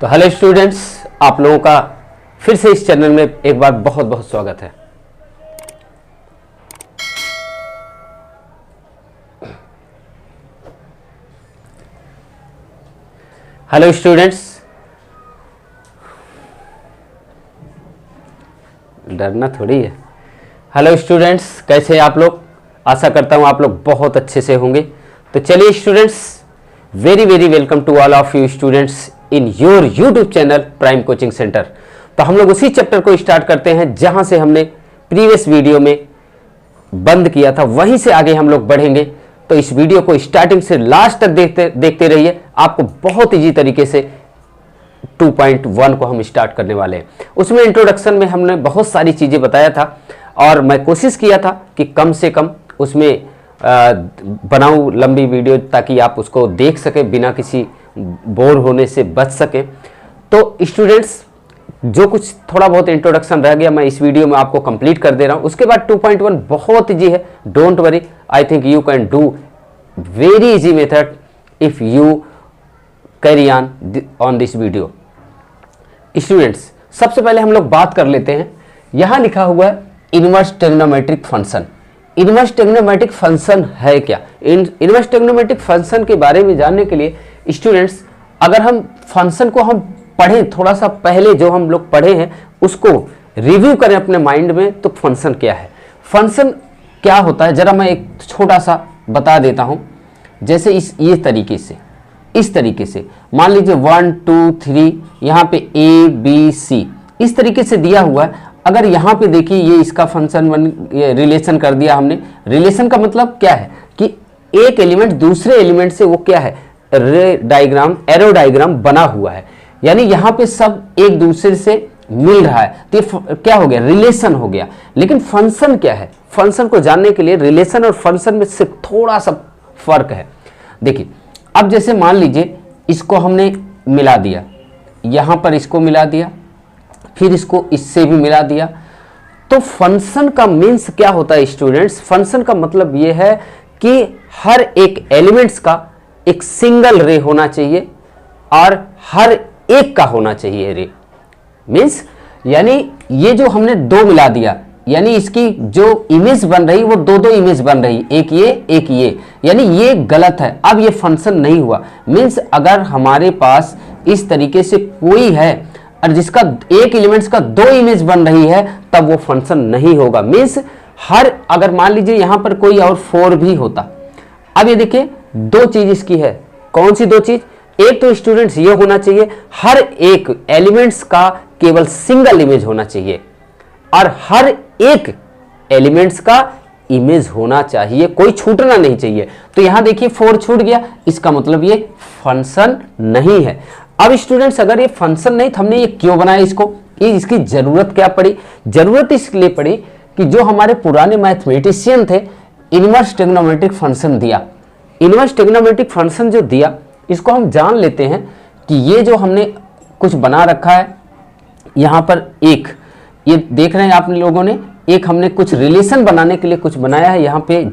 तो hello students, आप लोगों का फिर से इस चैनल में एक बार बहुत बहुत स्वागत है। हेलो स्टूडेंट्स, डरना थोड़ी है। हेलो स्टूडेंट्स, कैसे हैं आप लोग? आशा करता हूं आप लोग बहुत अच्छे से होंगे। तो चलिए students, very very welcome to all of you students in your YouTube channel prime coaching centre. तो हम लोग उसी चैप्टर को स्टार्ट करते हैं जहां से हमने प्रीवियस वीडियो में बंद किया था, वहीं से आगे हम लोग बढ़ेंगे। तो इस वीडियो को स्टार्टिंग से लास्ट तक देखते रहिए। आपको बहुत ईजी तरीके से 2.1 को हम स्टार्ट करने वाले हैं। उसमें इंट्रोडक्शन में हमने बहुत सारी चीज़ें बताया था और मैं कोशिश किया था कि कम से कम उसमें बनाऊं लंबी वीडियो ताकि आप उसको देख सकें, बिना किसी बोर होने से बच सके। तो स्टूडेंट्स, जो कुछ थोड़ा बहुत इंट्रोडक्शन रह गया मैं इस वीडियो में आपको कंप्लीट कर दे रहा हूं। उसके बाद 2.1 बहुत ईजी है, don't worry, I think you can do very easy method if you carry on this video. Students, सबसे पहले हम लोग बात कर लेते हैं। यहां लिखा हुआ है inverse trigonometric function. Inverse trigonometric function है क्या? इनवर्स ट्रिग्नोमेट्रिक फंक्शन के बारे में जानने के लिए स्टूडेंट्स, अगर हम फंक्शन को हम पढ़ें, थोड़ा सा पहले जो हम लोग पढ़े हैं उसको रिव्यू करें अपने माइंड में, तो फंक्शन क्या है, फंक्शन क्या होता है, जरा मैं एक छोटा सा बता देता हूं। जैसे इस तरीके से मान लीजिए 1 2 3 यहाँ पे A B C इस तरीके से दिया हुआ है। अगर यहाँ पे देखिए ये इसका फंक्शन ये रिलेशन कर दिया हमने। रिलेशन का मतलब क्या है कि एक एलिमेंट दूसरे एलिमेंट से वो क्या है, एरो डायग्राम बना हुआ है, यानी यहाँ पे सब एक दूसरे से मिल रहा है, तो ये क्या हो गया, रिलेशन हो गया। लेकिन फंक्शन क्या है, फंक्शन को जानने के लिए रिलेशन और फंक्शन में सिर्फ थोड़ा सा फर्क है। देखिए, अब जैसे मान लीजिए इसको हमने मिला दिया, यहां पर इसको मिला दिया, फिर इसको इससे भी मिला दिया, तो फंक्शन का मीन्स क्या होता है स्टूडेंट्स? फंक्शन का मतलब यह है कि हर एक एलिमेंट्स का एक सिंगल रे होना चाहिए और हर एक का होना चाहिए रे। मीन्स यानी ये जो हमने दो मिला दिया, यानी इसकी जो इमेज बन रही वो दो इमेज बन रही, एक ये, यानी ये गलत है। अब ये फंक्शन नहीं हुआ। मीन्स अगर हमारे पास इस तरीके से कोई है और जिसका एक एलिमेंट्स का दो इमेज बन रही है, तब वो फंक्शन नहीं होगा। मीन्स अगर मान लीजिए यहां पर कोई और 4 भी होता। अब ये देखिए दो चीज इसकी है, कौन सी दो चीज? एक तो स्टूडेंट्स ये होना चाहिए हर एक एलिमेंट्स का केवल सिंगल इमेज होना चाहिए और हर एक एलिमेंट्स का इमेज होना चाहिए, कोई छूटना नहीं चाहिए। तो यहां देखिए 4 छूट गया, इसका मतलब ये फंक्शन नहीं है। अब स्टूडेंट्स, अगर ये फंक्शन नहीं था, हमने ये क्यों बनाया इसको, इसकी जरूरत क्या पड़ी? जरूरत इसलिए पड़ी कि जो हमारे पुराने मैथमेटिशियन थे, इनवर्स ट्रिग्नोमेट्रिक फंक्शन दिया। इनवर्स ट्रिग्नोमेट्रिक फंक्शन जो दिया, इसको हम जान लेते हैं कि ये जो हमने कुछ बना रखा है, यहां पर एक ये देख रहे हैं आप लोगों ने, एक हमने कुछ रिलेशन बनाने के लिए कुछ बनाया है। यहाँ पे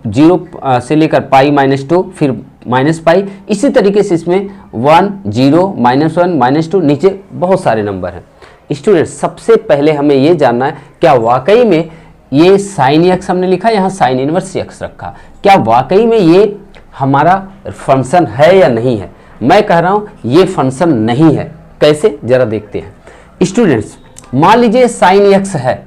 0 से लेकर पाई -2, फिर -पाई, इसी तरीके से इसमें 1 0 -1 -2, नीचे बहुत सारे नंबर हैं। स्टूडेंट्स, सबसे पहले हमें ये जानना है, क्या वाकई में ये साइन एक्स हमने लिखा, यहाँ साइन इनवर्स एक्स रखा, क्या वाकई में ये हमारा फंक्शन है या नहीं है? मैं कह रहा हूं ये फंक्शन नहीं है। कैसे, जरा देखते हैं। स्टूडेंट्स, मान लीजिए साइन एक्स है,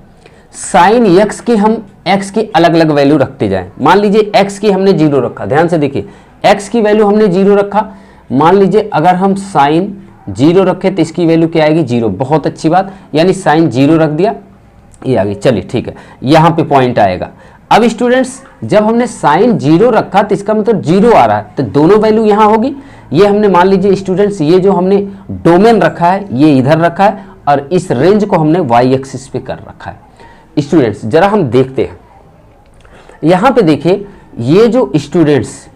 साइन एक्स की हम एक्स की अलग अलग वैल्यू रखते जाएं। मान लीजिए एक्स की हमने 0 रखा, ध्यान से देखिए, एक्स की वैल्यू हमने 0 रखा। मान लीजिए अगर हम साइन 0 रखें तो इसकी वैल्यू क्या आएगी, 0। बहुत अच्छी बात, यानी साइन 0 रख दिया, ये आ गई। चलिए ठीक है, यहां पे पॉइंट आएगा। अब स्टूडेंट्स, जब हमने साइन 0 रखा तो इसका मतलब 0 आ रहा है, तो दोनों वैल्यू यहां होगी। ये हमने मान लीजिए स्टूडेंट्स, ये जो हमने डोमेन रखा है ये इधर रखा है और इस रेंज को हमने वाई एक्सिस पे कर रखा है। स्टूडेंट्स, जरा हम देखते हैं, यहां पे देखिए ये जो स्टूडेंट्स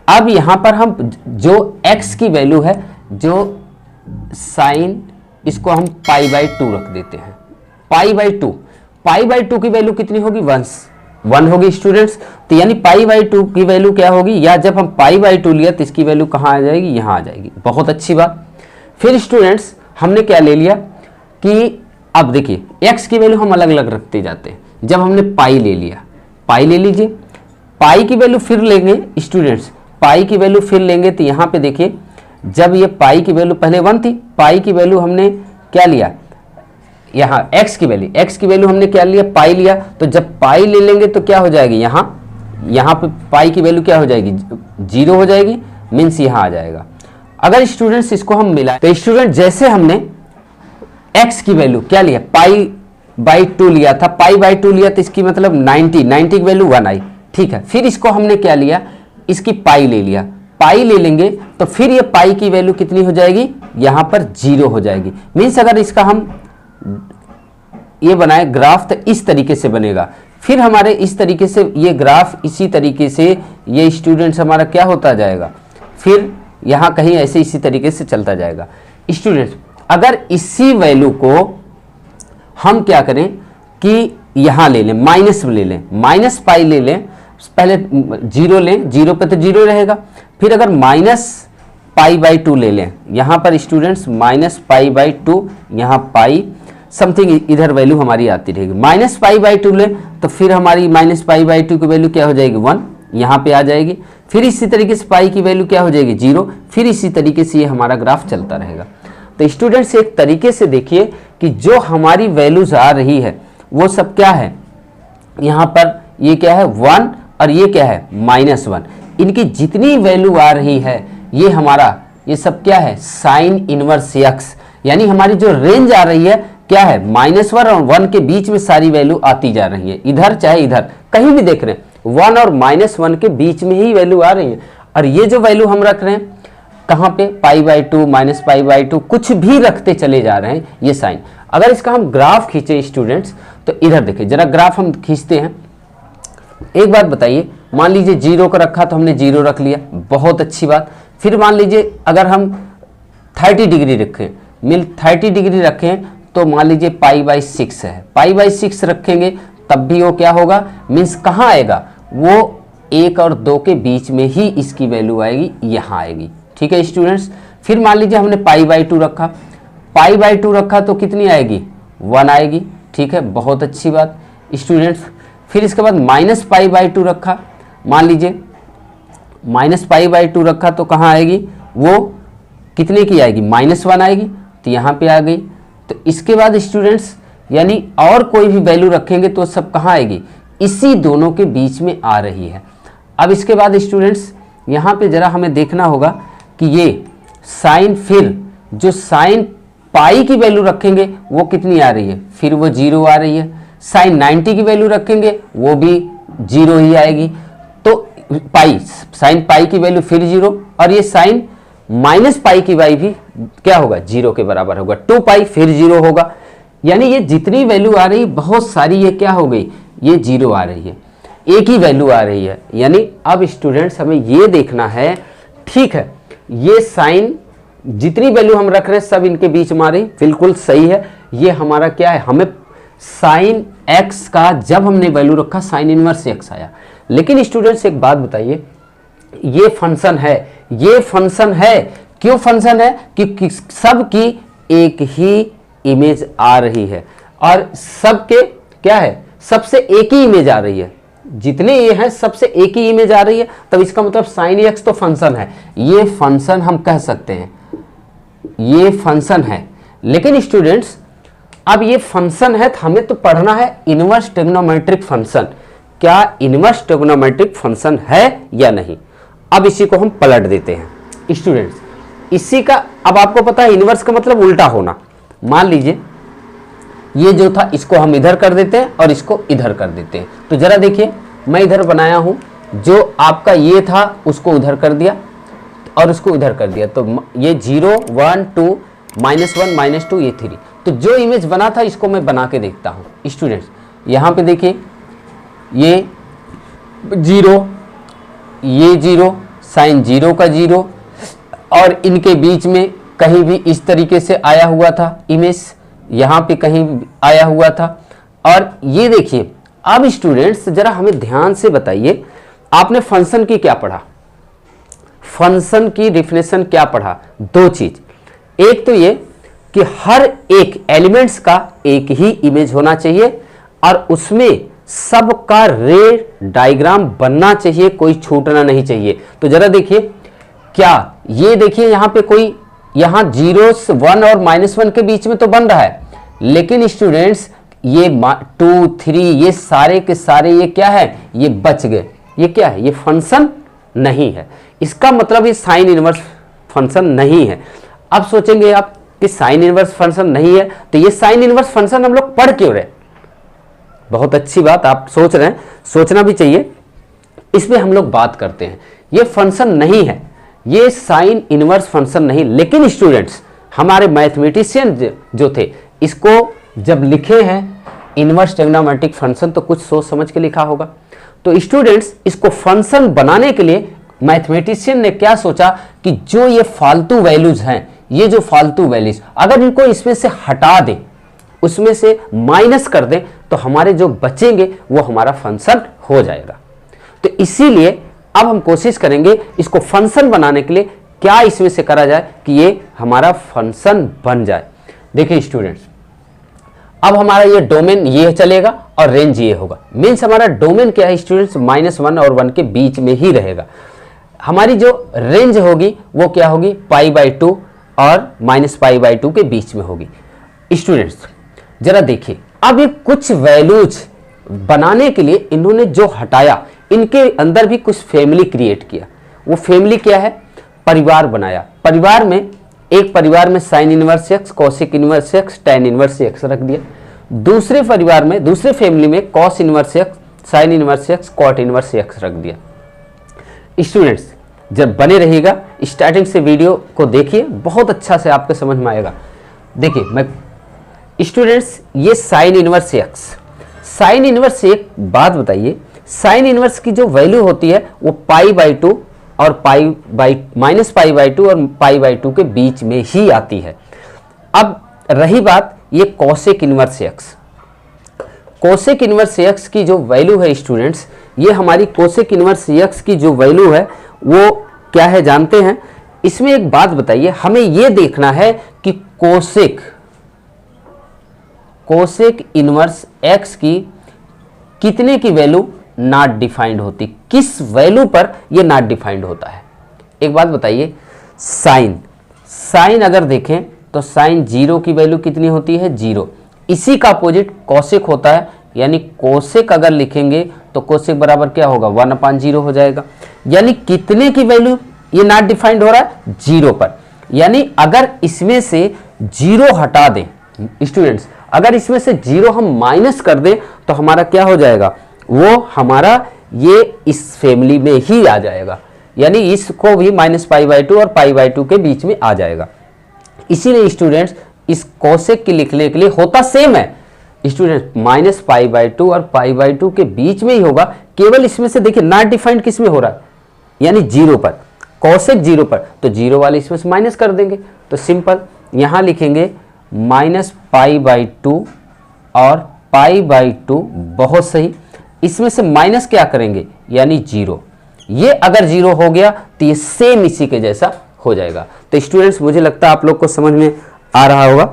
अब यहां पर हम जो x की वैल्यू है, जो साइन, इसको हम पाई/2 रख देते हैं। पाई/2 की वैल्यू कितनी होगी, 1 1 होगी स्टूडेंट्स। तो यानी पाई बाई 2 की वैल्यू क्या होगी, या जब हम पाई बाई 2 लिया तो इसकी वैल्यू कहाँ आ जाएगी, यहाँ आ जाएगी। बहुत अच्छी बात। फिर स्टूडेंट्स हमने क्या ले लिया कि अब देखिए x की वैल्यू हम अलग अलग रखते जाते हैं। जब हमने पाई ले लिया, पाई ले लीजिए, पाई की वैल्यू फिर लेंगे स्टूडेंट्स, पाई की वैल्यू फिर लेंगे तो यहाँ पे देखिए जब ये पाई की वैल्यू पहले 1 थी, पाई की वैल्यू हमने क्या लिया, यहाँ x की वैल्यू हमने क्या लिया, पाई लिया। तो जब पाई ले लेंगे तो क्या हो जाएगी, यहाँ पे पाई की वैल्यू क्या हो जाएगी, 0 हो जाएगी, मीन्स यहाँ आ जाएगा। अगर स्टूडेंट्स इसको हम मिलाएं तो स्टूडेंट जैसे हमने x की वैल्यू क्या लिया, पाई बाई 2 लिया था, पाई बाई 2 लिया तो इसकी मतलब 90 की वैल्यू 1 आई, ठीक है। फिर इसको हमने क्या लिया, इसकी पाई ले लिया, पाई ले लेंगे तो फिर ये पाई की वैल्यू कितनी हो जाएगी, यहाँ पर 0 हो जाएगी। मीन्स अगर इसका हम ये बनाए ग्राफ तो इस तरीके से बनेगा। फिर हमारे इस तरीके से ये ग्राफ इसी तरीके से ये स्टूडेंट्स हमारा क्या होता जाएगा, फिर यहाँ कहीं ऐसे इसी तरीके से चलता जाएगा। स्टूडेंट्स अगर इसी वैल्यू को हम क्या करें कि यहाँ ले लें, माइनस ले लें, माइनस पाई ले लें, पहले 0 लें, 0 पे तो 0 रहेगा। फिर अगर माइनस पाई बाई 2 ले लें, यहाँ पर स्टूडेंट्स माइनस पाई बाई 2, यहाँ पाई समथिंग इधर वैल्यू हमारी आती रहेगी। माइनस पाई बाई 2 लें तो फिर हमारी माइनस पाई बाई 2 की वैल्यू क्या हो जाएगी, 1 यहाँ पे आ जाएगी। फिर इसी तरीके से पाई की वैल्यू क्या हो जाएगी, 0। फिर इसी तरीके से ये हमारा ग्राफ चलता रहेगा। तो स्टूडेंट्स एक तरीके से देखिए कि जो हमारी वैल्यूज आ रही है वो सब क्या है, यहाँ पर ये क्या है 1 और ये क्या है -1। इनकी जितनी वैल्यू आ रही है ये हमारा ये सब क्या है, साइन इनवर्स x, यानी हमारी जो रेंज आ रही है क्या है, -1 और 1 के बीच में सारी वैल्यू आती जा रही है। इधर चाहे इधर कहीं भी देख रहे हैं 1 और -1 के बीच में ही वैल्यू आ रही है। और ये जो वैल्यू हम रख रहे हैं कहाँ पे, pi by 2, minus pi by 2, कुछ भी रखते चले जा रहे हैं ये साइन। अगर इसका हम ग्राफ खींचे स्टूडेंट्स तो इधर देखिए जरा ग्राफ हम खींचते हैं। एक बात बताइए, मान लीजिए 0 का रखा तो हमने 0 रख लिया, बहुत अच्छी बात। फिर मान लीजिए अगर हम 30 डिग्री रखें, 30 डिग्री रखें तो मान लीजिए पाई बाई 6 है, पाई बाई 6 रखेंगे तब भी वो क्या होगा, मीन्स कहाँ आएगा, वो 1 और 2 के बीच में ही इसकी वैल्यू आएगी, यहाँ आएगी। ठीक है स्टूडेंट्स। फिर मान लीजिए हमने पाई बाई 2 रखा, पाई बाई 2 रखा तो कितनी आएगी, 1 आएगी। ठीक है, बहुत अच्छी बात स्टूडेंट्स। फिर इसके बाद माइनस पाई बाई 2 रखा, मान लीजिए माइनस पाई बाई 2 रखा तो कहाँ आएगी, वो कितने की आएगी, -1 आएगी, तो यहाँ पे आ गई। तो इसके बाद स्टूडेंट्स यानी और कोई भी वैल्यू रखेंगे तो सब कहाँ आएगी, इसी दोनों के बीच में आ रही है। अब इसके बाद स्टूडेंट्स यहाँ पे जरा हमें देखना होगा कि ये साइन, फिर जो साइन पाई की वैल्यू रखेंगे वो कितनी आ रही है, फिर वो 0 आ रही है। साइन 90 की वैल्यू रखेंगे वो भी 0 ही आएगी। तो पाई, साइन पाई की वैल्यू फिर 0, और ये साइन माइनस पाई की वैल्यू भी क्या होगा, 0 के बराबर होगा। 2 पाई फिर 0 होगा। यानी ये जितनी वैल्यू आ रही है बहुत सारी ये क्या हो गई, ये 0 आ रही है, एक ही वैल्यू आ रही है। यानी अब स्टूडेंट्स हमें ये देखना है, ठीक है ये साइन जितनी वैल्यू हम रख रहे हैं सब इनके बीच में आ रही, बिल्कुल सही है। ये हमारा क्या है, हमें साइन x का जब हमने वैल्यू रखा साइन इनवर्स x आया। लेकिन स्टूडेंट्स एक बात बताइए, ये फंक्शन है, ये फंक्शन है, क्यों फंक्शन है, क्योंकि सबकी एक ही इमेज आ रही है और सबके क्या है, सबसे एक ही इमेज आ रही है। जितने ये हैं सबसे एक ही इमेज आ रही है, तब इसका मतलब साइन x तो फंक्शन है, ये फंक्शन हम कह सकते हैं, ये फंक्शन है। लेकिन स्टूडेंट्स अब ये फंक्शन है तो हमें तो पढ़ना है इनवर्स ट्रिग्नोमेट्रिक फंक्शन, क्या इनवर्स ट्रिग्नोमेट्रिक फंक्शन है या नहीं। अब इसी को हम पलट देते हैं स्टूडेंट्स। इसी का अब आपको पता है इनवर्स का मतलब उल्टा होना। मान लीजिए ये जो था इसको हम इधर कर देते हैं और इसको इधर कर देते हैं। तो जरा देखिए मैं इधर बनाया हूं, जो आपका ये था उसको उधर कर दिया और उसको इधर कर दिया, तो ये 0 1 2 -1 -2 ये 3। तो जो इमेज बना था इसको मैं बना के देखता हूं स्टूडेंट्स। यहाँ पे देखिए ये 0, ये 0, साइन 0 का 0, और इनके बीच में कहीं भी इस तरीके से आया हुआ था इमेज, यहाँ पे कहीं आया हुआ था। और ये देखिए अब स्टूडेंट्स जरा हमें ध्यान से बताइए, आपने फंक्शन की क्या पढ़ा, फंक्शन की डिफिनेशन क्या पढ़ा? दो चीज, एक तो ये कि हर एक एलिमेंट्स का एक ही इमेज होना चाहिए और उसमें सबका रे डायग्राम बनना चाहिए, कोई छूटना नहीं चाहिए। तो जरा देखिए, क्या ये देखिए यहां पे कोई, यहां 0, 1 और -1 के बीच में तो बन रहा है, लेकिन स्टूडेंट्स ये 2, 3 ये सारे के सारे ये क्या है, ये बच गए। ये क्या है? ये फंक्शन नहीं है। इसका मतलब ये साइन इनवर्स फंक्शन नहीं है। अब सोचेंगे आप कि साइन इनवर्स फंक्शन नहीं है, तो ये साइन इनवर्स फंक्शन हम लोग पढ़ क्यों रहे? बहुत अच्छी बात आप सोच रहे हैं, सोचना भी चाहिए। इसमें हम लोग बात करते हैं, ये फंक्शन नहीं है, ये साइन इनवर्स फंक्शन नहीं। लेकिन स्टूडेंट्स हमारे मैथमेटिशियन जो थे, इसको जब लिखे हैं इनवर्स ट्रिग्नोमेट्रिक फंक्शन, तो कुछ सोच समझ के लिखा होगा। तो स्टूडेंट्स इसको फंक्शन बनाने के लिए मैथमेटिशियन ने क्या सोचा कि जो ये फालतू वैल्यूज हैं, ये जो फालतू वैल्यूज, अगर इनको इसमें से हटा दें, उसमें से माइनस कर दें, तो हमारे जो बचेंगे वो हमारा फंक्शन हो जाएगा। तो इसीलिए अब हम कोशिश करेंगे इसको फंक्शन बनाने के लिए क्या इसमें से करा जाए कि ये हमारा फंक्शन बन जाए। देखिए स्टूडेंट्स, अब हमारा ये डोमेन ये चलेगा और रेंज ये होगा। मीन्स हमारा डोमेन क्या है स्टूडेंट्स, -1 और 1 के बीच में ही रहेगा। हमारी जो रेंज होगी वो क्या होगी, π/2 और -π/2 के बीच में होगी। स्टूडेंट्स जरा देखिए, अब ये कुछ वैल्यूज बनाने के लिए इन्होंने जो हटाया, इनके अंदर भी कुछ फैमिली क्रिएट किया। वो फैमिली क्या है, परिवार बनाया। परिवार में एक परिवार में sine inverse x, cosec inverse x, tan inverse x रख दिया। दूसरे परिवार में, दूसरे फैमिली में cos inverse x, sine inverse x, cot inverse x रख दिया। स्टूडेंट्स जब बने रहिएगा, स्टार्टिंग से वीडियो को देखिए, बहुत अच्छा से आपको समझ में आएगा। देखिए मैं स्टूडेंट्स, ये sign inverse x, sine inverse एक बात बताइए, साइन इनवर्स की जो वैल्यू होती है वो π/2 और -π/2 और π/2 के बीच में ही आती है। अब रही बात ये cosec inverse x, cosec inverse x की जो वैल्यू है स्टूडेंट्स, ये हमारी कोसेक इनवर्स एक्स की जो वैल्यू है वो क्या है जानते हैं? इसमें एक बात बताइए, हमें ये देखना है कि कोसेक इनवर्स एक्स की कितने की वैल्यू नॉट डिफाइंड होती, किस वैल्यू पर ये नॉट डिफाइंड होता है। एक बात बताइए, साइन अगर देखें तो साइन 0 की वैल्यू कितनी होती है, 0। इसी का अपोजिट कोसेक होता है, यानी कोसेक अगर लिखेंगे तो कोसेक बराबर क्या होगा, 1/0 हो जाएगा। यानी कितने की वैल्यू ये नॉट डिफाइंड हो रहा है, 0 पर। यानी अगर इसमें से 0 हटा दें स्टूडेंट्स, अगर इसमें से 0 हम माइनस कर दें तो हमारा क्या हो जाएगा, वो हमारा ये इस फैमिली में ही आ जाएगा। यानी इसको भी -π/2 और π/2 के बीच में आ जाएगा। इसीलिए स्टूडेंट्स इस कोसेक की लिखने के लिए होता सेम है स्टूडेंट, -π/2 और π/2 के बीच में ही होगा। केवल इसमें से देखिए नॉट डिफाइंड किस में हो रहा है, यानी 0 पर, कोसेक 0 पर, तो 0 वाले इसमें से माइनस कर देंगे। तो सिंपल यहां लिखेंगे -π/2 और π/2, बहुत सही। इसमें से माइनस क्या करेंगे, यानी 0। ये अगर 0 हो गया तो ये सेम इसी के जैसा हो जाएगा। तो स्टूडेंट्स मुझे लगता है आप लोग को समझ में आ रहा होगा।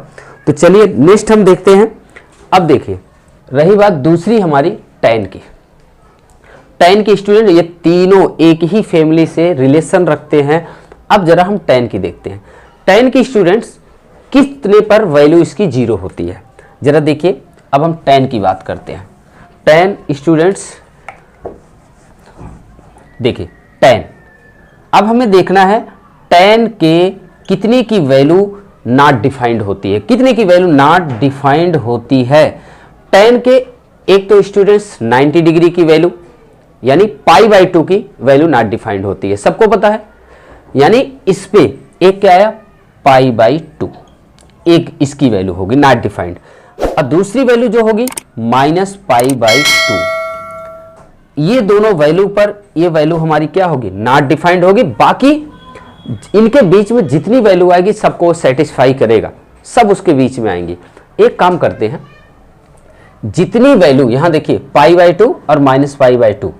तो चलिए नेक्स्ट हम देखते हैं। अब देखिए रही बात दूसरी हमारी टैन की। टैन के स्टूडेंट ये तीनों एक ही फैमिली से रिलेशन रखते हैं। अब जरा हम टैन की देखते हैं। टैन की स्टूडेंट्स कितने पर वैल्यू इसकी 0 होती है, जरा देखिए। अब हम टैन की बात करते हैं। टैन स्टूडेंट्स देखिए, टैन अब हमें देखना है टैन के कितने की वैल्यू नॉट डिफाइंड होती है, कितने की वैल्यू नॉट डिफाइंड होती है। टैन के एक तो स्टूडेंट्स 90 डिग्री की वैल्यू, यानी π/2 की वैल्यू नॉट डिफाइंड होती है, सबको पता है। यानी इस पे एक क्या आया, π/2, एक इसकी वैल्यू होगी नॉट डिफाइंड। और दूसरी वैल्यू जो होगी -π/2, ये दोनों वैल्यू पर ये वैल्यू हमारी क्या होगी, नॉट डिफाइंड होगी। बाकी इनके बीच में जितनी वैल्यू आएगी सबको सेटिस्फाई करेगा, सब उसके बीच में आएंगी। एक काम करते हैं, जितनी वैल्यू, यहां देखिए π/2 और -π/2,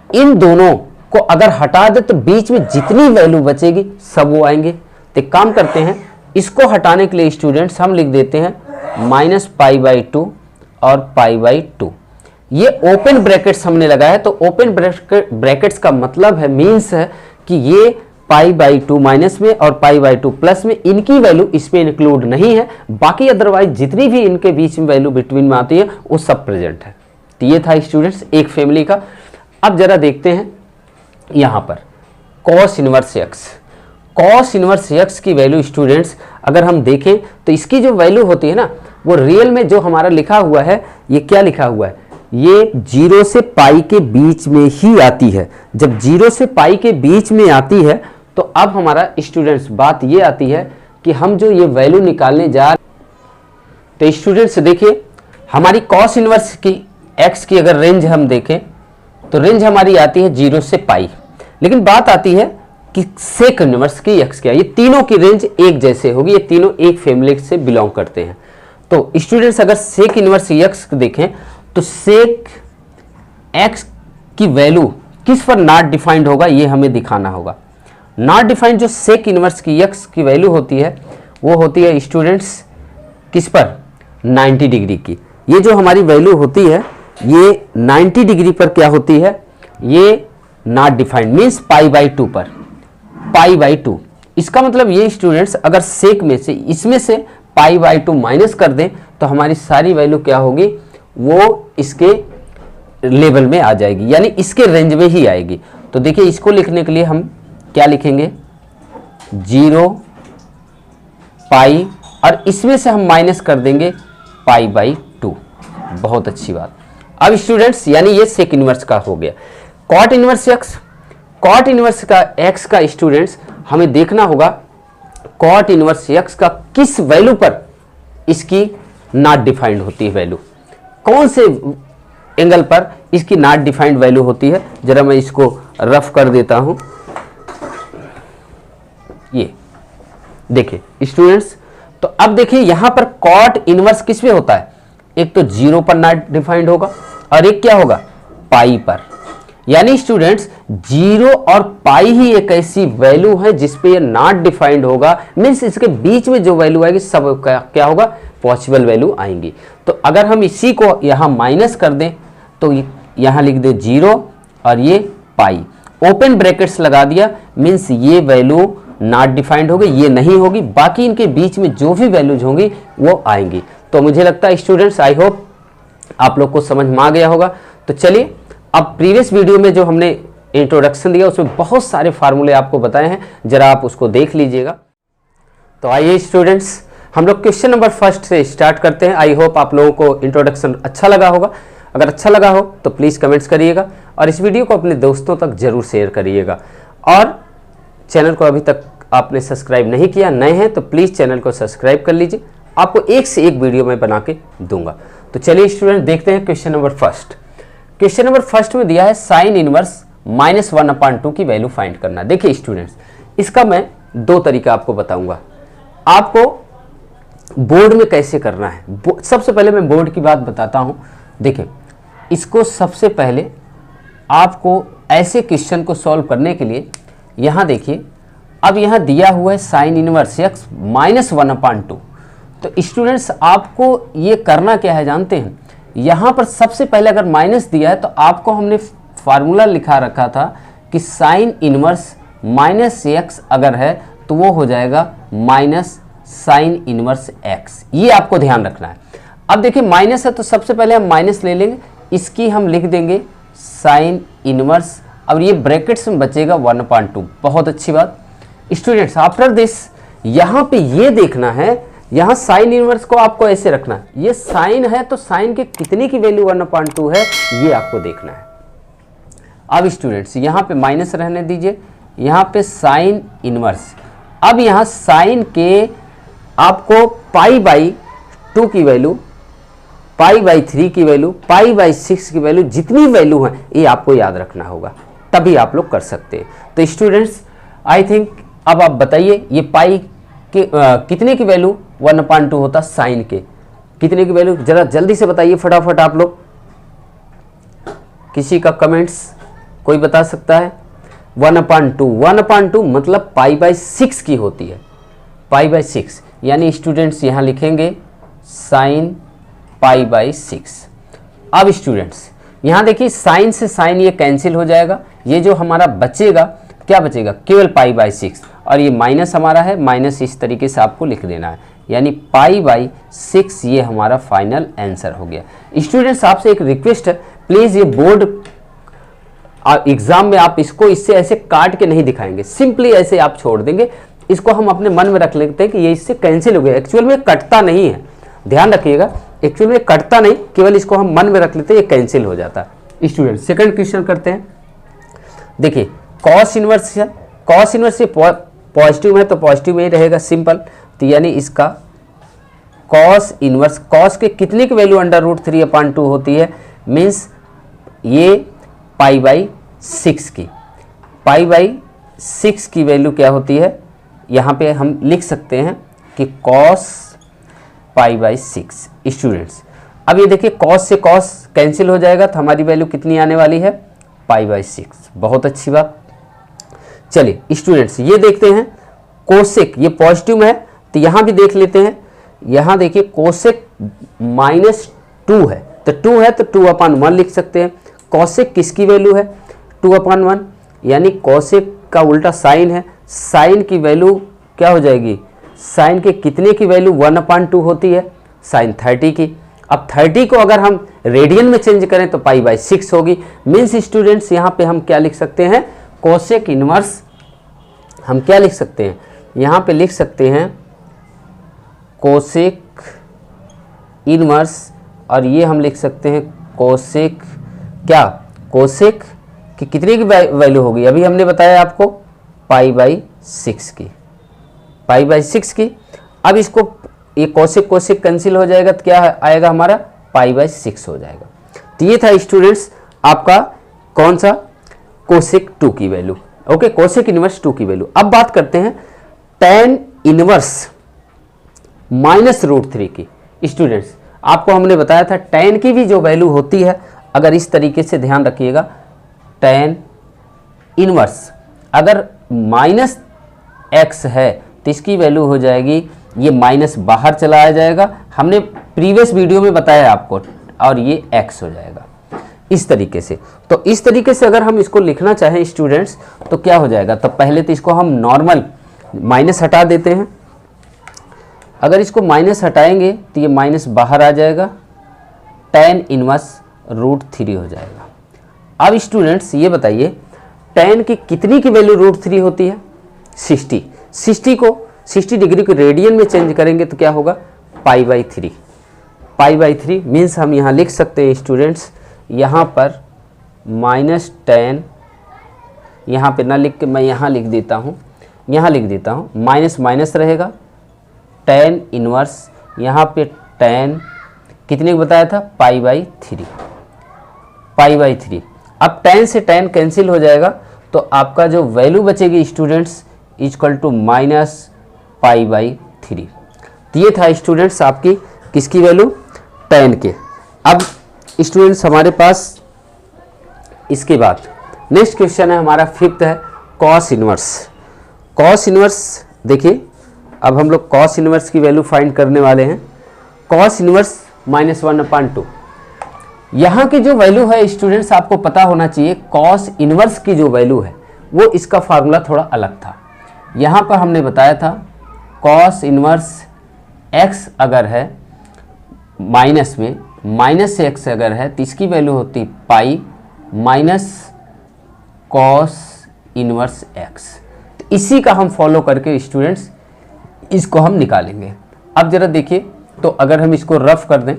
इन दोनों को अगर हटा दे तो बीच में जितनी वैल्यू बचेगी सब वो आएंगे। तो एक काम करते हैं, इसको हटाने के लिए स्टूडेंट्स हम लिख देते हैं -π/2 और π/2। ये ओपन ब्रैकेट्स हमने लगाया है, तो ओपन ब्रैकेट्स का मतलब है, मीन्स है कि ये π/2 माइनस में और π/2 प्लस में, इनकी वैल्यू इसमें इंक्लूड नहीं है, बाकी अदरवाइज जितनी भी इनके बीच में वैल्यू बिटवीन में आती है वो सब प्रेजेंट है। तो ये था स्टूडेंट्स एक फैमिली का। अब जरा देखते हैं यहां पर cos inverse x। cos inverse x की वैल्यू स्टूडेंट्स अगर हम देखें तो इसकी जो वैल्यू होती है ना, वो रियल में जो हमारा लिखा हुआ है, ये क्या लिखा हुआ है, ये 0 से पाई के बीच में ही आती है। जब 0 से पाई के बीच में आती है तो अब हमारा स्टूडेंट्स बात ये आती है कि हम जो ये वैल्यू निकालने जा, तो स्टूडेंट्स देखिए हमारी cos इनवर्स की x की अगर रेंज हम देखें तो रेंज हमारी आती है 0 से पाई, लेकिन बात आती है कि सेक इनवर्स की x क्या, ये तीनों की रेंज एक जैसे होगी, ये तीनों एक फैमिली से बिलोंग करते हैं। तो स्टूडेंट्स अगर सेक इनवर्स x देखें तो सेक x की वैल्यू किस पर नॉट डिफाइंड होगा, ये हमें दिखाना होगा। नॉट डिफाइंड जो सेक इनवर्स की x की वैल्यू होती है वो होती है स्टूडेंट्स किस पर, 90 डिग्री की। ये जो हमारी वैल्यू होती है ये 90 डिग्री पर क्या होती है, ये नॉट डिफाइंड मीन्स π/2 पर, π/2। इसका मतलब ये स्टूडेंट्स अगर सेक में से इसमें से π/2 माइनस कर दें तो हमारी सारी वैल्यू क्या होगी, वो इसके लेवल में आ जाएगी, यानी इसके रेंज में ही आएगी। तो देखिए इसको लिखने के लिए हम क्या लिखेंगे, 0 पाई और इसमें से हम माइनस कर देंगे π/2। बहुत अच्छी बात। अब स्टूडेंट्स यानी ये सेक इनवर्स का हो गया। Cot inverse x, cot inverse का x का स्टूडेंट्स हमें देखना होगा कॉट इनवर्स x का किस वैल्यू पर इसकी नॉट डिफाइंड होती है वैल्यू, कौन से एंगल पर इसकी नॉट डिफाइंड वैल्यू होती है। जरा मैं इसको रफ कर देता हूं। ये देखिए स्टूडेंट्स, तो अब देखिए यहां पर कॉट इनवर्स किस पे होता है, एक तो 0 पर नॉट डिफाइंड होगा और एक क्या होगा, पाई पर। यानी स्टूडेंट्स 0 और पाई ही एक ऐसी वैल्यू है जिसपे ये नॉट डिफाइंड होगा, मीन्स इसके बीच में जो वैल्यू आएगी सब क्या होगा, पॉसिबल वैल्यू आएंगी। तो अगर हम इसी को यहां माइनस कर दें तो यहां लिख दे 0 और ये पाई, ओपन ब्रैकेट्स लगा दिया, मीन्स ये वैल्यू नॉट डिफाइंड होगी, ये नहीं होगी, बाकी इनके बीच में जो भी वैल्यूज होंगी वो आएंगी। तो मुझे लगता है स्टूडेंट्स आई होप आप लोग को समझ में आ गया होगा। तो चलिए अब प्रीवियस वीडियो में जो हमने इंट्रोडक्शन दिया उसमें बहुत सारे फार्मूले आपको बताए हैं, जरा आप उसको देख लीजिएगा। तो आइए स्टूडेंट्स हम लोग क्वेश्चन नंबर फर्स्ट से स्टार्ट करते हैं। आई होप आप लोगों को इंट्रोडक्शन अच्छा लगा होगा। अगर अच्छा लगा हो तो प्लीज़ कमेंट्स करिएगा और इस वीडियो को अपने दोस्तों तक जरूर शेयर करिएगा। और चैनल को अभी तक आपने सब्सक्राइब नहीं किया, नए हैं तो प्लीज़ चैनल को सब्सक्राइब कर लीजिए, आपको एक से एक वीडियो मैं बना के दूंगा। तो चलिए स्टूडेंट देखते हैं question number first. Question number first में दिया है साइन इनवर्स -1/2 की वैल्यू फाइंड करना। देखिए स्टूडेंट्स इसका मैं दो तरीका आपको बताऊंगा, आपको बोर्ड में कैसे करना है। सबसे पहले मैं बोर्ड की बात बताता हूं। देखिए इसको सबसे पहले आपको ऐसे क्वेश्चन को सॉल्व करने के लिए यहां देखिए, अब यहां दिया हुआ है साइन इनवर्स x -1/2। तो स्टूडेंट्स आपको ये करना क्या है जानते हैं, यहाँ पर सबसे पहले अगर माइनस दिया है तो आपको हमने फार्मूला लिखा रखा था कि साइन इनवर्स -x अगर है तो वो हो जाएगा माइनस साइन इनवर्स x। ये आपको ध्यान रखना है। अब देखिए माइनस है तो सबसे पहले हम माइनस ले लेंगे, इसकी हम लिख देंगे साइन इनवर्स, अब ये ब्रैकेट्स में बचेगा 1/2। बहुत अच्छी बात स्टूडेंट्स। आफ्टर दिस यहाँ पे ये देखना है, यहाँ साइन इनवर्स को आपको ऐसे रखना है, ये साइन है तो साइन के कितने की वैल्यू 1/2 है ये आपको देखना है। अब स्टूडेंट्स यहाँ पे माइनस रहने दीजिए, यहाँ पे साइन इनवर्स, अब यहाँ साइन के आपको π/2 की वैल्यू, π/3 की वैल्यू, π/6 की वैल्यू, जितनी वैल्यू है ये आपको याद रखना होगा, तभी आप लोग कर सकते हैं। तो स्टूडेंट्स आई थिंक अब आप बताइए ये पाई के कितने की वैल्यू 1/2 होता साइन के, कितने की वैल्यू, जरा जल्दी से बताइए फटाफट आप लोग, किसी का कमेंट्स कोई बता सकता है? 1/2, 1/2 मतलब π/6 की होती है, π/6, यानी स्टूडेंट्स यहाँ लिखेंगे साइन π/6। अब स्टूडेंट्स यहाँ देखिए साइन से साइन ये कैंसिल हो जाएगा, ये जो हमारा बचेगा क्या बचेगा, केवल π/6, और ये माइनस हमारा है, माइनस इस तरीके से आपको लिख देना है, यानी π/6 ये हमारा फाइनल आंसर हो गया। स्टूडेंट्स आपसे एक रिक्वेस्ट है, प्लीज़ ये बोर्ड एग्जाम में आप इसको इससे ऐसे काट के नहीं दिखाएंगे, सिंपली ऐसे आप छोड़ देंगे, इसको हम अपने मन में रख लेते हैं कि ये इससे कैंसिल हो गया, एक्चुअल में कटता नहीं है, ध्यान रखिएगा, एक्चुअल में कटता नहीं, केवल इसको हम मन में रख लेते हैं, ये कैंसिल हो जाता है। स्टूडेंट सेकंड क्वेश्चन करते हैं। देखिए कॉस इनवर्स है, कॉस इनवर्स से पॉजिटिव है तो पॉजिटिव में ही रहेगा, सिंपल, तो यानी इसका कॉस इनवर्स, कॉस के कितने की वैल्यू √3/2 होती है, मीन्स ये π/6 की, π/6 की वैल्यू क्या होती है, यहाँ पे हम लिख सकते हैं कि कॉस π/6। स्टूडेंट्स अब ये देखिए कॉस से कॉस कैंसिल हो जाएगा तो हमारी वैल्यू कितनी आने वाली है, π/6, बहुत अच्छी बात। चलिए स्टूडेंट्स ये देखते हैं कोसेक, ये पॉजिटिव में है तो यहाँ भी देख लेते हैं, यहाँ देखिए कोसेक -2 है, तो 2 है तो 2/1 लिख सकते हैं। कोसेक किसकी वैल्यू है, 2/1, यानी कोसेक का उल्टा साइन है, साइन की वैल्यू क्या हो जाएगी, साइन के कितने की वैल्यू 1/2 होती है, साइन 30 की। अब 30 को अगर हम रेडियन में चेंज करें तो π/6 होगी, मीन्स स्टूडेंट्स यहाँ पे हम क्या लिख सकते हैं, कोसेक इनवर्स, हम क्या लिख सकते हैं, यहाँ पे लिख सकते हैं कोसेक इनवर्स, और ये हम लिख सकते हैं कोसेक, क्या कोसेक कि कितने की वैल्यू होगी, अभी हमने बताया आपको π/6 की, π/6 की। अब इसको ये कोसेक कोसेक कैंसिल हो जाएगा तो क्या आएगा हमारा, π/6 हो जाएगा। तो ये था स्टूडेंट्स आपका कौन सा, कोसेक 2 की वैल्यू, ओके, कोसेक इनवर्स 2 की वैल्यू। अब बात करते हैं tan इनवर्स -√3 की। स्टूडेंट्स आपको हमने बताया था tan की भी जो वैल्यू होती है, अगर इस तरीके से ध्यान रखिएगा, tan इनवर्स अगर -x है तो इसकी वैल्यू हो जाएगी, ये माइनस बाहर चला आ जाएगा, हमने प्रीवियस वीडियो में बताया आपको, और ये x हो जाएगा इस तरीके से। तो इस तरीके से अगर हम इसको लिखना चाहें स्टूडेंट्स तो क्या हो जाएगा, तो पहले तो इसको हम नॉर्मल माइनस हटा देते हैं, अगर इसको माइनस हटाएंगे तो ये माइनस बाहर आ जाएगा, tan इनवर्स √3 हो जाएगा। अब स्टूडेंट्स ये बताइए tan की कितनी की वैल्यू √3 होती है, 60, 60 को 60 डिग्री को रेडियन में चेंज करेंगे तो क्या होगा, π/3, π/3 मीन्स हम यहाँ लिख सकते हैं स्टूडेंट्स, यहाँ पर -tan, यहाँ पे ना लिख के मैं यहाँ लिख देता हूँ, यहाँ लिख देता हूँ, माइनस माइनस रहेगा, tan इनवर्स यहाँ पे tan कितने को बताया था, π/3, π/3। अब tan से tan कैंसिल हो जाएगा तो आपका जो वैल्यू बचेगी स्टूडेंट्स इक्वल टू -π/3। तो ये था स्टूडेंट्स आपकी किसकी वैल्यू, tan के। अब स्टूडेंट्स हमारे पास इसके बाद नेक्स्ट क्वेश्चन है हमारा, 5th है कॉस इनवर्स। कॉस इनवर्स देखिए, अब हम लोग कॉस इनवर्स की वैल्यू फाइंड करने वाले हैं। कॉस इनवर्स -1/2, यहाँ की जो वैल्यू है स्टूडेंट्स आपको पता होना चाहिए, कॉस इनवर्स की जो वैल्यू है वो इसका फार्मूला थोड़ा अलग था। यहाँ पर हमने बताया था कॉस इनवर्स x अगर है माइनस में, माइनस से x अगर है तो इसकी वैल्यू होती pi minus cos inverse x। तो इसी का हम फॉलो करके स्टूडेंट्स इसको हम निकालेंगे। अब जरा देखिए, तो अगर हम इसको रफ कर दें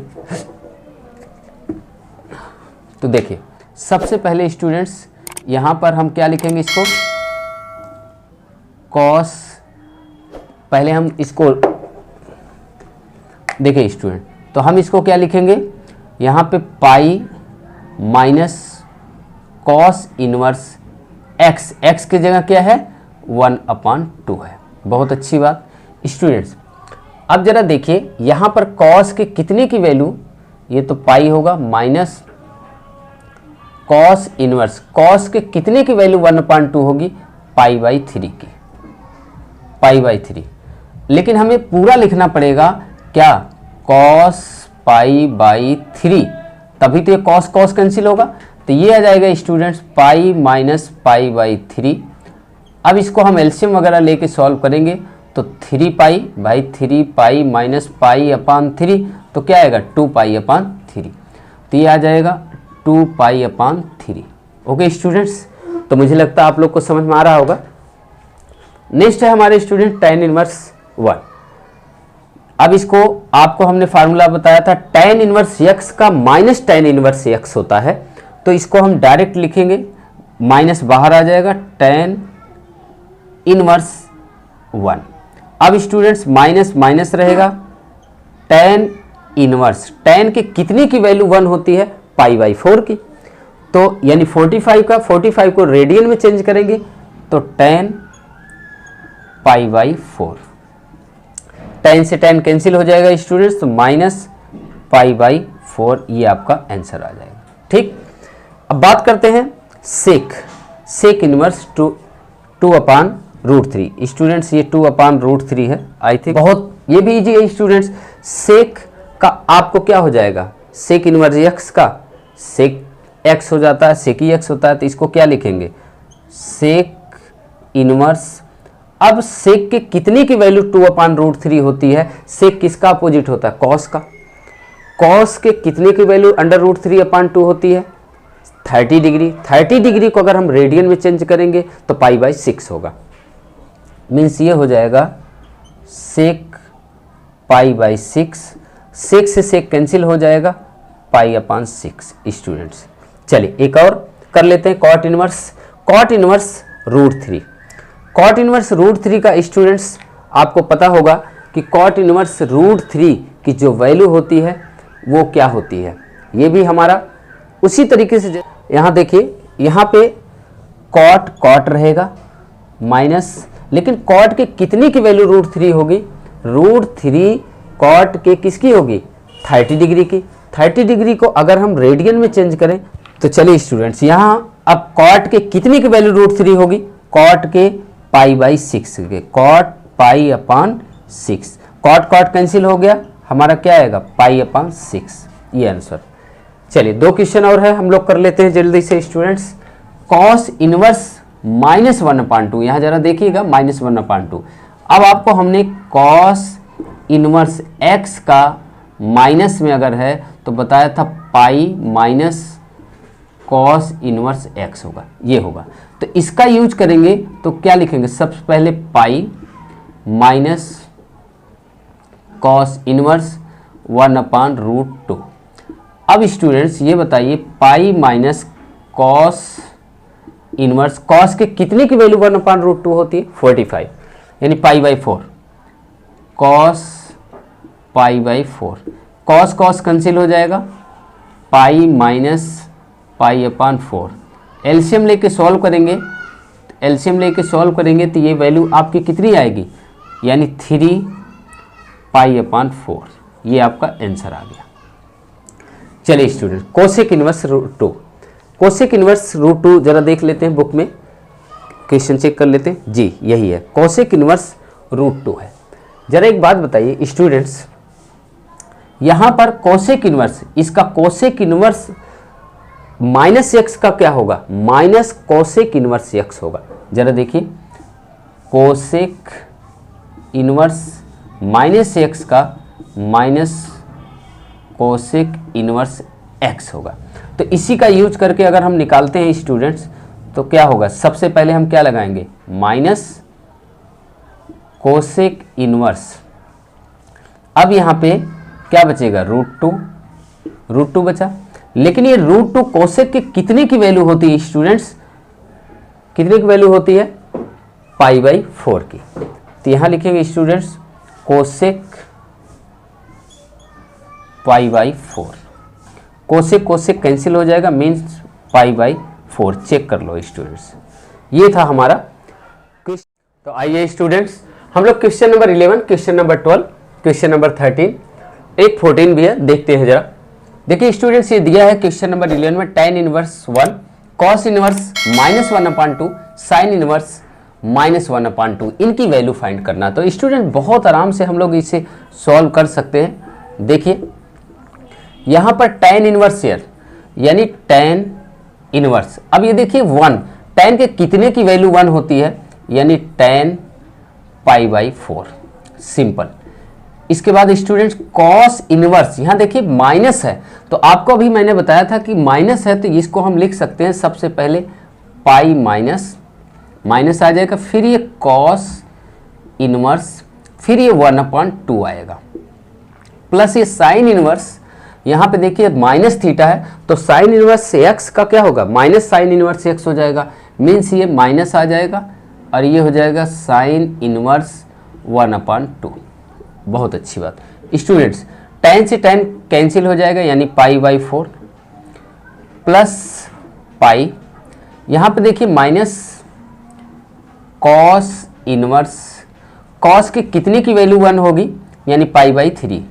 तो देखिए सबसे पहले स्टूडेंट्स यहाँ पर हम क्या लिखेंगे, इसको कॉस, पहले हम इसको देखिए स्टूडेंट, तो हम इसको क्या लिखेंगे, यहाँ पे pi minus cos inverse x, x की जगह क्या है 1/2 है। बहुत अच्छी बात स्टूडेंट्स। अब जरा देखिए यहां पर कॉस के कितने की वैल्यू, ये तो पाई होगा माइनस कॉस इनवर्स, कॉस के कितने की वैल्यू 1/2 होगी, पाई बाई 3 की, पाई बाई 3। लेकिन हमें पूरा लिखना पड़ेगा क्या, कॉस पाई बाई 3, तभी तो ये कॉस कॉस कैंसिल होगा, तो ये आ जाएगा students pi minus pi by 3। अब इसको हम एलसीएम वगैरह लेके सॉल्व करेंगे तो 3 pi by 3 pi minus pi अपान 3, तो क्या आएगा 2 पाई अपान 3, तो ये आ जाएगा 2 पाई अपान 3। ओके स्टूडेंट्स, तो मुझे लगता है आप लोग को समझ में आ रहा होगा। नेक्स्ट है हमारे स्टूडेंट tan इनवर्स 1। अब इसको आपको हमने फार्मूला बताया था tan इनवर्स x का माइनस tan इनवर्स x होता है, तो इसको हम डायरेक्ट लिखेंगे, माइनस बाहर आ जाएगा tan इनवर्स 1। अब स्टूडेंट्स माइनस माइनस रहेगा, tan इनवर्स, tan के कितने की वैल्यू 1 होती है, पाई बाई 4 की, तो यानी 45 का 45 को रेडियन में चेंज करेंगे तो tan पाई बाई 4, tan से tan कैंसिल हो जाएगा स्टूडेंट्स, तो माइनस पाई बाई 4, ये आपका आंसर आ जाएगा। ठीक, अब बात करते हैं sec inverse 2 upon root 3। Students ये 2 अपान रूट 3 है, आई थिंक बहुत ये भी इजी है स्टूडेंट्स। सेक का आपको क्या हो जाएगा, सेक इनवर्स एक्स का सेक एक्स हो जाता है, सेक ही एक्स होता है, तो इसको क्या लिखेंगे, सेक इनवर्स। अब सेक के कितने की वैल्यू 2 अपान रूट 3 होती है, सेक किसका अपोजिट होता है, कॉस का, कॉस के कितने की वैल्यू अंडर रूट 3 अपान 2 होती है, 30 डिग्री। 30 डिग्री को अगर हम रेडियन में चेंज करेंगे तो पाई बाई 6 होगा, मीन्स ये हो जाएगा सेक पाई बाई 6, सेक से सेक कैंसिल हो जाएगा, पाई अपान 6 स्टूडेंट्स। चलिए एक और कर लेते हैं, cot inverse root 3। Cot inverse root 3 का स्टूडेंट्स आपको पता होगा कि कॉट इनवर्स रूट 3 की जो वैल्यू होती है वो क्या होती है, ये भी हमारा उसी तरीके से, यहाँ देखिए यहाँ पे कॉट रहेगा माइनस, लेकिन कॉट के कितने की वैल्यू रूट 3 होगी, रूट 3 कॉट के किसकी होगी, 30 डिग्री की। 30 डिग्री को अगर हम रेडियन में चेंज करें तो चलिए स्टूडेंट्स यहाँ अब कॉट के कितने की वैल्यू रूट 3 होगी, कॉट के पाई बाई 6 के, कॉट पाई अपान 6, कॉट कैंसिल हो गया, हमारा क्या आएगा पाई अपान 6, ये आंसर। चलिए 2 क्वेश्चन और है, हम लोग कर लेते हैं जल्दी से स्टूडेंट्स। कॉस इनवर्स -1/2, यहाँ जरा देखिएगा -1/2। अब आपको हमने कॉस इनवर्स x का माइनस में अगर है तो बताया था pi minus cos inverse x होगा, ये होगा, तो इसका यूज करेंगे तो क्या लिखेंगे, सबसे पहले पाई माइनस कॉस इनवर्स 1/√2। अब स्टूडेंट्स ये बताइए pi minus cos inverse, cos के कितने की वैल्यू 1/√2 होती है, 45, यानी pi by 4, cos pi by 4, cos cancel हो जाएगा, पाई माइनस पाई अपान 4। एलसीएम लेके सॉल्व करेंगे, तो ये वैल्यू आपकी कितनी आएगी, यानी 3 पाई अपान 4, ये आपका आंसर आ गया। चलिए स्टूडेंट कोसेक इनवर्स रूट 2 जरा देख लेते हैं, बुक में क्वेश्चन चेक कर लेते हैं, जी यही है, कोसेक इनवर्स रूट 2 है। जरा एक बात बताइए स्टूडेंट्स, यहाँ पर कोसेक इनवर्स, इसका कोसेक इनवर्स माइनस एक्स का क्या होगा, माइनस कोसेक इनवर्स एक्स होगा। जरा देखिए कोसेक इनवर्स माइनस एक्स का माइनस कोसेक इनवर्स एक्स होगा, तो इसी का यूज करके अगर हम निकालते हैं स्टूडेंट्स तो क्या होगा, सबसे पहले हम क्या लगाएंगे, माइनस कोसेक इनवर्स। अब यहाँ पे क्या बचेगा, रूट टू बचा, लेकिन ये √2 कोसेक के कितने की वैल्यू होती है स्टूडेंट्स, कितने की वैल्यू होती है, पाई बाई 4 की। तो यहाँ लिखेंगे students cosec pi by 4, cosec cancel हो जाएगा, मीन्स पाई बाई 4, चेक कर लो स्टूडेंट्स। ये था हमारा क्वेश्चन। तो आइए स्टूडेंट्स हम लोग question number 11, question number 12 question number 13, एक 14 भी है, देखते हैं जरा। देखिए स्टूडेंट्स, ये दिया है क्वेश्चन नंबर 11 में tan inverse 1, cos inverse -1/2, sin inverse -1/2, इनकी वैल्यू फाइंड करना। तो स्टूडेंट बहुत आराम से हम लोग इसे सॉल्व कर सकते हैं। देखिए यहाँ पर tan इनवर्स शेयर यानी tan इनवर्स, अब ये देखिए 1, tan के कितने की वैल्यू 1 होती है, यानी tan π/4, सिंपल। इसके बाद स्टूडेंट्स cos इनवर्स, यहाँ देखिए माइनस है, तो आपको अभी मैंने बताया था कि माइनस है तो इसको हम लिख सकते हैं सबसे पहले पाई माइनस आ जाएगा, फिर ये cos इनवर्स, फिर ये 1/2 आएगा, प्लस ये साइन इनवर्स, यहाँ पे देखिए माइनस थीटा है तो साइन इनवर्स x का क्या होगा, माइनस साइन इनवर्स x हो जाएगा, मीन्स ये माइनस आ जाएगा और ये हो जाएगा साइन इनवर्स 1/2। बहुत अच्छी बात स्टूडेंट्स, tan से tan कैंसिल हो जाएगा यानी π/4 प्लस पाई, यहाँ पे देखिए माइनस cos इनवर्स, cos के कितने की वैल्यू 1 होगी, यानी π/3,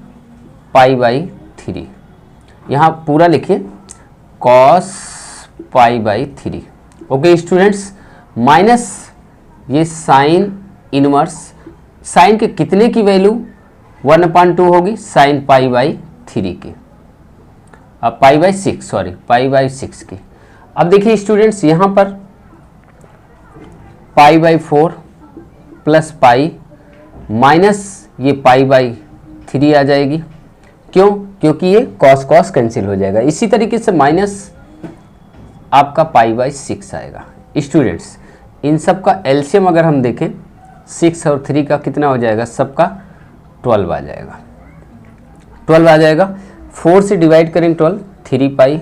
यहाँ पूरा लिखिए cos π/3। ओके स्टूडेंट्स, माइनस ये साइन इनवर्स, साइन के कितने की वैल्यू 1/2 होगी, साइन π/3 की, अब π/6 की। अब देखिए स्टूडेंट्स यहाँ पर π/4 प्लस पाई माइनस ये π/3 आ जाएगी, क्यों, क्योंकि ये cos कैंसिल हो जाएगा। इसी तरीके से माइनस आपका π/6 आएगा। स्टूडेंट्स इन सब का एलसीएम अगर हम देखें 6 और 3 का कितना हो जाएगा, सबका 12 आ जाएगा, 12 आ जाएगा। 4 से डिवाइड करें 12, 3 पाई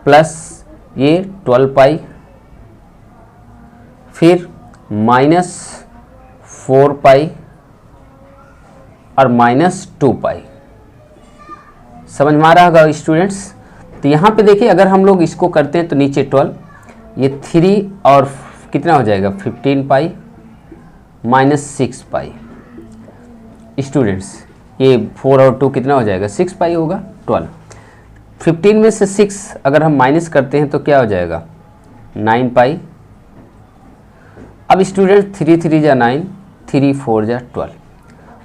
प्लस ये 12 पाई, फिर माइनस 4 पाई और माइनस 2 पाई। समझ में आ रहा होगा स्टूडेंट्स। तो यहाँ पे देखिए अगर हम लोग इसको करते हैं तो नीचे 12, ये 3 और कितना हो जाएगा 15 पाई माइनस 6 पाई। स्टूडेंट्स ये 4 और 2 कितना हो जाएगा 6 पाई होगा, 12। 15 में से 6 अगर हम माइनस करते हैं तो क्या हो जाएगा 9 पाई। अब स्टूडेंट 3 3 जा 9, 3 4 जा 12,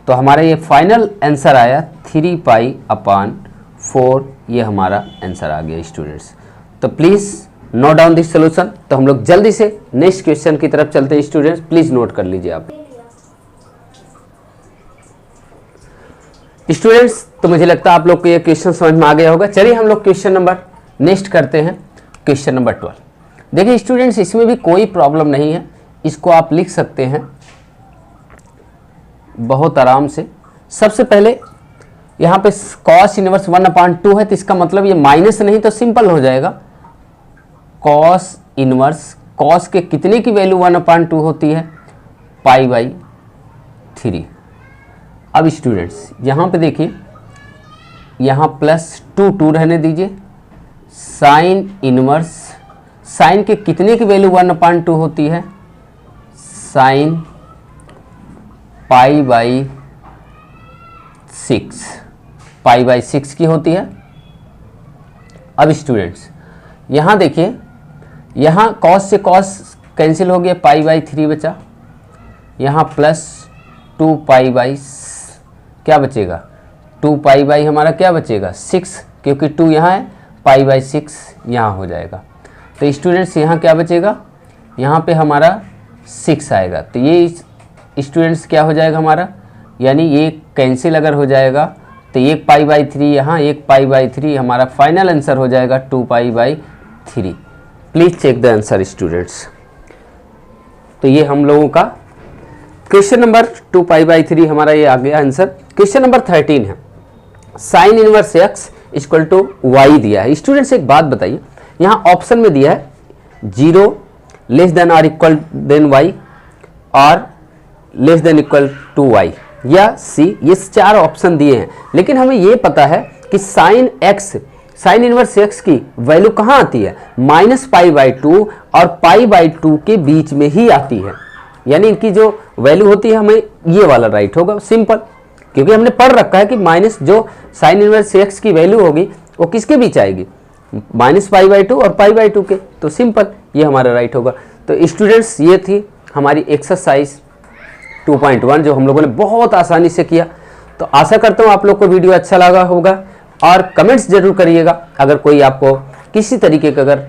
तो हमारा ये फाइनल आंसर आया 3 π/4, ये हमारा आंसर आ गया स्टूडेंट्स। तो please note down this solution. तो हम लोग जल्दी से नेक्स्ट क्वेश्चन की तरफ चलते हैं स्टूडेंट्स, प्लीज़ नोट कर लीजिए आप स्टूडेंट्स। तो मुझे लगता है आप लोग को ये क्वेश्चन समझ में आ गया होगा। चलिए हम लोग क्वेश्चन नंबर नेक्स्ट करते हैं, क्वेश्चन नंबर 12। देखिए स्टूडेंट्स इसमें भी कोई प्रॉब्लम नहीं है, इसको आप लिख सकते हैं बहुत आराम से। सबसे पहले यहाँ पे cos इनवर्स 1/2 है तो इसका मतलब ये माइनस नहीं तो सिंपल हो जाएगा, cos इनवर्स, cos के कितने की वैल्यू 1/2 होती है π/3। अब स्टूडेंट्स यहाँ पे देखिए, यहाँ प्लस 2 रहने दीजिए, साइन इनवर्स, साइन के कितने की वैल्यू 1/2 होती है, साइन π/6 की होती है। अब स्टूडेंट्स यहाँ देखिए, यहाँ cos से cos कैंसिल हो गया, π/3 बचा, यहाँ प्लस 2 π/ क्या बचेगा 2 π/ हमारा क्या बचेगा 6, क्योंकि 2 यहाँ है, π/6 यहाँ हो जाएगा। तो स्टूडेंट्स यहाँ क्या बचेगा, यहाँ पे हमारा 6 आएगा। तो ये स्टूडेंट्स क्या हो जाएगा हमारा, यानी ये कैंसिल अगर हो जाएगा तो एक π/3 यहाँ, एक π/3, हमारा फाइनल आंसर हो जाएगा 2 π/3। Please check the answer students. तो ये हम लोगों का क्वेश्चन नंबर 2 π/3 हमारा ये आ गया आंसर। क्वेश्चन नंबर 13 है, sine inverse x equal to y दिया है। स्टूडेंट्स एक बात बताइए, यहाँ ऑप्शन में दिया है 0 लेस देन और इक्वल देन वाई और less than equal to y या सी, ये 4 ऑप्शन दिए हैं। लेकिन हमें ये पता है कि sine x, sine inverse x की वैल्यू कहाँ आती है, -π/2 और π/2 के बीच में ही आती है, यानी इनकी जो वैल्यू होती है हमें ये वाला राइट होगा, सिंपल, क्योंकि हमने पढ़ रखा है कि माइनस जो साइन इनवर्स एक्स की वैल्यू होगी वो किसके बीच आएगी, -π/2 और π/2 के, तो सिंपल ये हमारा राइट होगा। तो स्टूडेंट्स ये थी हमारी एक्सरसाइज 2.1 जो हम लोगों ने बहुत आसानी से किया। तो आशा करता हूँ आप लोग को वीडियो अच्छा लगा होगा और कमेंट्स जरूर करिएगा अगर कोई आपको किसी तरीके का अगर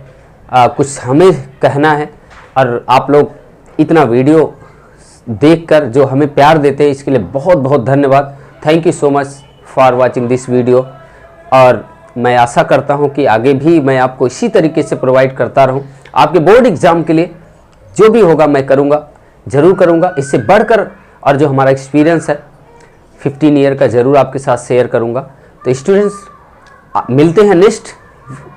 कुछ हमें कहना है, और आप लोग इतना वीडियो देखकर जो हमें प्यार देते हैं इसके लिए बहुत बहुत धन्यवाद। Thank you so much for watching this video. और मैं आशा करता हूं कि आगे भी मैं आपको इसी तरीके से प्रोवाइड करता रहूं। आपके बोर्ड एग्ज़ाम के लिए जो भी होगा मैं करूंगा, ज़रूर करूंगा, इससे बढ़कर, और जो हमारा एक्सपीरियंस है 15 ईयर का ज़रूर आपके साथ शेयर करूंगा। तो स्टूडेंट्स मिलते हैं नेक्स्ट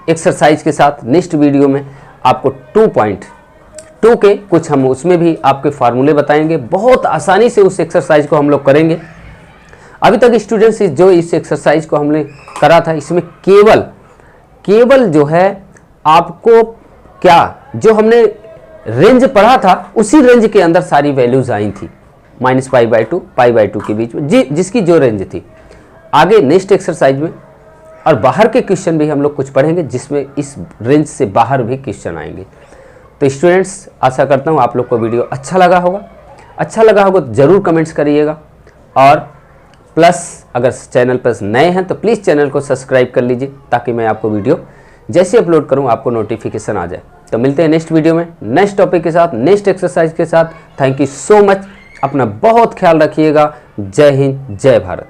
एक्सरसाइज के साथ, नेक्स्ट वीडियो में आपको 2.2 के कुछ हम उसमें भी आपके फार्मूले बताएंगे। बहुत आसानी से उस एक्सरसाइज को हम लोग करेंगे। अभी तक स्टूडेंट्स जो इस एक्सरसाइज को हमने करा था इसमें केवल जो है आपको क्या, जो हमने रेंज पढ़ा था उसी रेंज के अंदर सारी वैल्यूज आई थी, -π/2 π/2 के बीच में जिसकी जो रेंज थी। आगे नेक्स्ट एक्सरसाइज में और बाहर के क्वेश्चन भी हम लोग कुछ पढ़ेंगे जिसमें इस रेंज से बाहर भी क्वेश्चन आएंगे। तो स्टूडेंट्स आशा करता हूँ आप लोग को वीडियो अच्छा लगा होगा तो ज़रूर कमेंट्स करिएगा, और प्लस अगर चैनल पर नए हैं तो प्लीज़ चैनल को सब्सक्राइब कर लीजिए ताकि मैं आपको वीडियो जैसे अपलोड करूँ आपको नोटिफिकेशन आ जाए। तो मिलते हैं नेक्स्ट वीडियो में नेक्स्ट टॉपिक के साथ, नेक्स्ट एक्सरसाइज के साथ। थैंक यू सो मच, अपना बहुत ख्याल रखिएगा। जय हिंद, जय भारत।